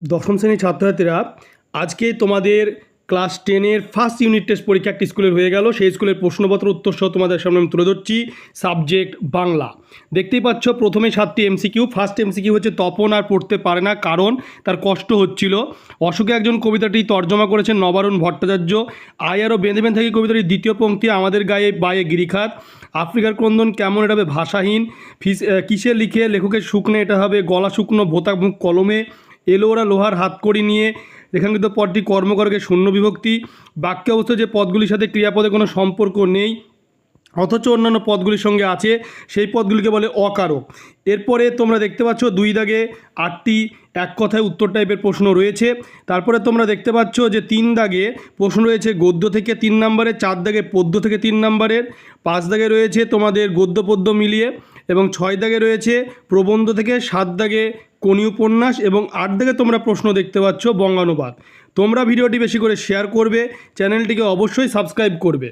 দশম শ্রেণীর ছাত্রছাত্রীরা আজকে তোমাদের ক্লাস 10-এর ফার্স্ট ইউনিট টেস্ট পরীক্ষা একটি স্কুলের হয়ে গেল। সেই স্কুলের প্রশ্নপত্র উত্তর সহ তোমাদের সামনে আমি তুলে ধরছি। সাবজেক্ট বাংলা। দেখতেই পাচ্ছ প্রথমে 7টি এমসিকিউ। ফার্স্ট এমসিকিউ হচ্ছে তপন আর পড়তে পারে না, কারণ তার কষ্ট হচ্ছিল। অশোকে একজন কবিতাটি তর্জমা করেছেন নবারুণ ভট্টাচার্য। আয়ারও বেঁধে বেঁধে থাকি কবিতাটির দ্বিতীয় পংক্তি আমাদের গায়ে বায়ে গিরিখাত। আফ্রিকার ক্রন্দন কেমন, এটা হবে ভাষাহীন। কিসে লিখে লেখকের শুকনো, এটা হবে গলা শুকনো ভোতা মুখ কলমে। এলো ওরা লোহার হাতকড়ি নিয়ে, রেখাঙ্কিত পদটি কর্মকারকের শূন্য বিভক্তি। বাক্য অবস্থা যে পদগুলির সাথে ক্রিয়াপদের কোনো সম্পর্ক নেই অথচ অন্যান্য পদগুলির সঙ্গে আছে, সেই পদগুলিকে বলে অকারক। এরপরে তোমরা দেখতে পাচ্ছ 2 দাগে 8টি এক কথায় উত্তর টাইপের প্রশ্ন রয়েছে। তারপরে তোমরা দেখতে পাচ্ছ যে 3 দাগে প্রশ্ন রয়েছে গদ্য থেকে 3 নম্বরের, 4 দাগে পদ্য থেকে 3 নম্বরের, 5 দাগে রয়েছে তোমাদের গদ্য পদ্য মিলিয়ে, এবং 6 দাগে রয়েছে প্রবন্ধ থেকে, 7 দাগে কোনি উপন্যাস, এবং 8 দাগে তোমরা প্রশ্ন দেখতে পাচ্ছ বঙ্গানুবাদ। তোমরা ভিডিওটি বেশি করে শেয়ার করবে, চ্যানেলটিকে অবশ্যই সাবস্ক্রাইব করবে।